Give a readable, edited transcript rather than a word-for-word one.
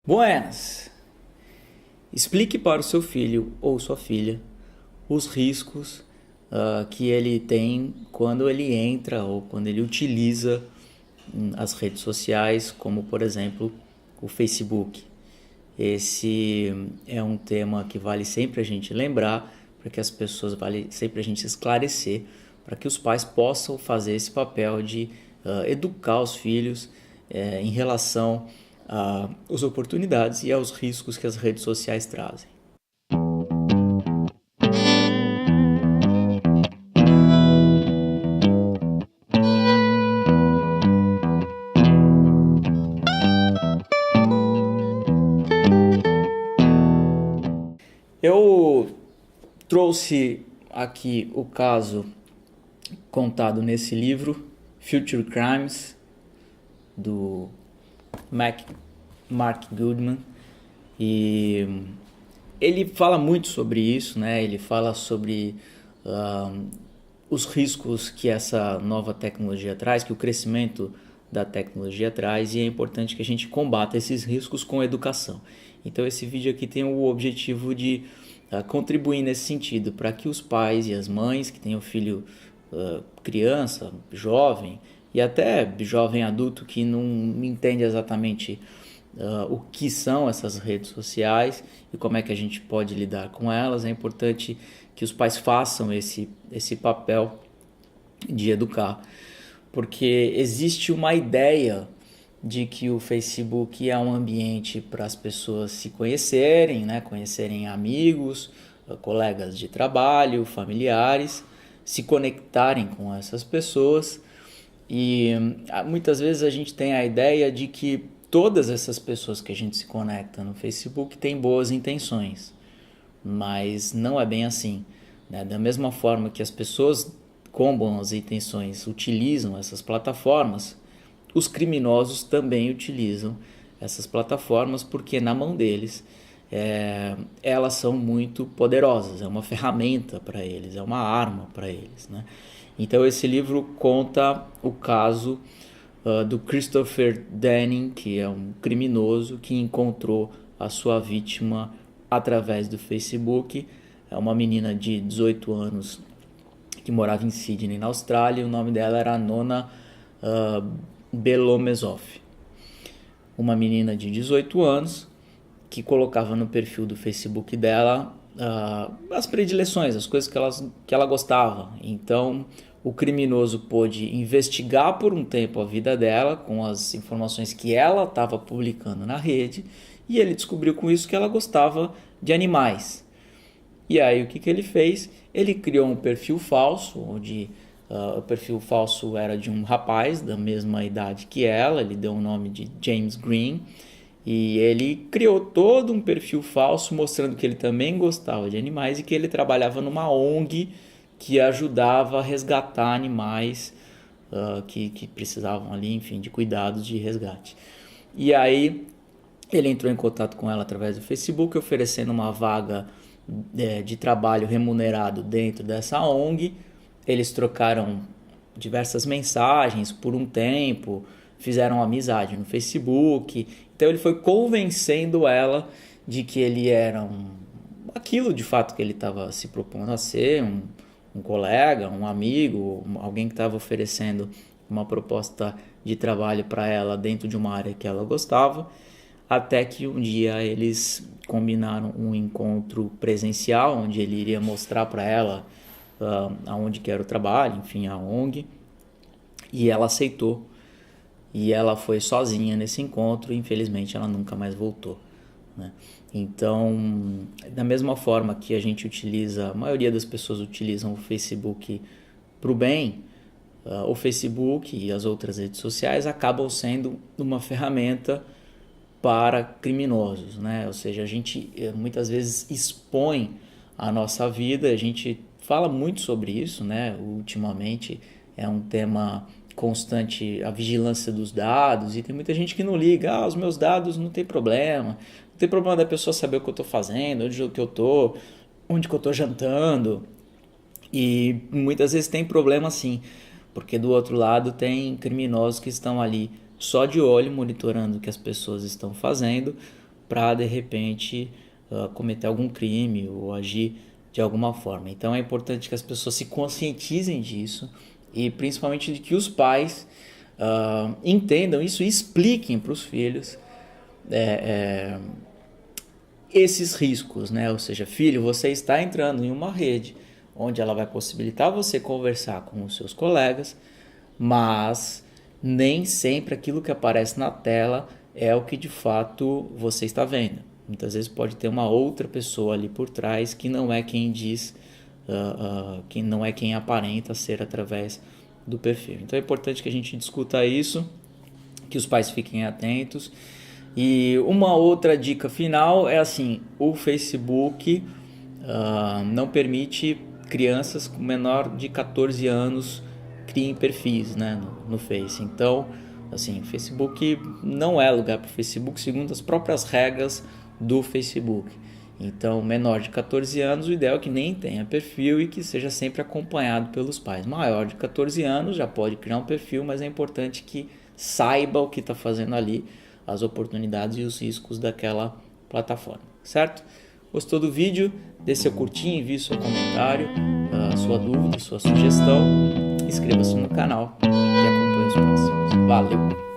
Buenas! Explique para o seu filho ou sua filha os riscos que ele tem quando ele entra ou quando ele utiliza as redes sociais, como por exemplo o Facebook. Esse é um tema que vale sempre a gente lembrar, para que as pessoas vale sempre a gente esclarecer, para que os pais possam fazer esse papel de educar os filhos em relação às oportunidades e aos riscos que as redes sociais trazem. Eu trouxe aqui o caso contado nesse livro, Future Crimes, do Mark Goodman, e ele fala muito sobre isso, né? Ele fala sobre os riscos que essa nova tecnologia traz, que o crescimento da tecnologia traz, e é importante que a gente combata esses riscos com educação. Então esse vídeo aqui tem o objetivo de contribuir nesse sentido, para que os pais e as mães que têm o filho criança, jovem e até jovem adulto que não entende exatamente o que são essas redes sociais e como é que a gente pode lidar com elas, é importante que os pais façam esse papel de educar, porque existe uma ideia de que o Facebook é um ambiente para as pessoas se conhecerem, né? Conhecerem amigos, colegas de trabalho, familiares, se conectarem com essas pessoas. E muitas vezes a gente tem a ideia de que todas essas pessoas que a gente se conecta no Facebook têm boas intenções, mas não é bem assim, né? Da mesma forma que as pessoas com boas intenções utilizam essas plataformas, os criminosos também utilizam essas plataformas, porque na mão deles elas são muito poderosas, é uma ferramenta para eles, é uma arma para eles, né? Então esse livro conta o caso do Christopher Denning, que é um criminoso que encontrou a sua vítima através do Facebook. É uma menina de 18 anos que morava em Sydney, na Austrália. O nome dela era Nona Belomezov. Uma menina de 18 anos que colocava no perfil do Facebook dela as predileções, as coisas que ela gostava. Então o criminoso pôde investigar por um tempo a vida dela com as informações que ela estava publicando na rede, e ele descobriu com isso que ela gostava de animais. E aí o que ele fez? Ele criou um perfil falso, onde o perfil falso era de um rapaz da mesma idade que ela, ele deu o nome de James Green, e ele criou todo um perfil falso mostrando que ele também gostava de animais e que ele trabalhava numa ONG que ajudava a resgatar animais que precisavam ali, enfim, de cuidados de resgate. E aí ele entrou em contato com ela através do Facebook, oferecendo uma vaga de trabalho remunerado dentro dessa ONG. Eles trocaram diversas mensagens por um tempo, fizeram amizade no Facebook. Então ele foi convencendo ela de que ele era aquilo de fato que ele estava se propondo a ser, um colega, um amigo, alguém que estava oferecendo uma proposta de trabalho para ela dentro de uma área que ela gostava, até que um dia eles combinaram um encontro presencial, onde ele iria mostrar para ela aonde que era o trabalho, enfim, a ONG, e ela aceitou. E ela foi sozinha nesse encontro e infelizmente ela nunca mais voltou, né? Então, da mesma forma que a gente utiliza, a maioria das pessoas utilizam o Facebook para o bem, o Facebook e as outras redes sociais acabam sendo uma ferramenta para criminosos, né? Ou seja, a gente muitas vezes expõe a nossa vida, a gente fala muito sobre isso, né? Ultimamente é um tema constante, a vigilância dos dados, e tem muita gente que não liga, os meus dados não tem problema, não tem problema da pessoa saber o que eu estou fazendo, onde que eu estou, onde que eu estou jantando, e muitas vezes tem problema sim, porque do outro lado tem criminosos que estão ali só de olho, monitorando o que as pessoas estão fazendo, para de repente cometer algum crime ou agir de alguma forma. Então é importante que as pessoas se conscientizem disso e principalmente de que os pais entendam isso e expliquem para os filhos esses riscos, né? Ou seja, filho, você está entrando em uma rede onde ela vai possibilitar você conversar com os seus colegas, mas nem sempre aquilo que aparece na tela é o que de fato você está vendo. Muitas vezes pode ter uma outra pessoa ali por trás que não é quem diz, que não é quem aparenta ser através do perfil. Então é importante que a gente discuta isso, que os pais fiquem atentos. E uma outra dica final é assim, o Facebook não permite crianças com menor de 14 anos criem perfis, né, no Face. Então, assim, o Facebook não é lugar para o Facebook segundo as próprias regras do Facebook. Então, menor de 14 anos, o ideal é que nem tenha perfil e que seja sempre acompanhado pelos pais. Maior de 14 anos já pode criar um perfil, mas é importante que saiba o que está fazendo ali, as oportunidades e os riscos daquela plataforma, certo? Gostou do vídeo? Dê seu curtir, envie seu comentário, sua dúvida, sua sugestão. Inscreva-se no canal e acompanhe os próximos. Valeu!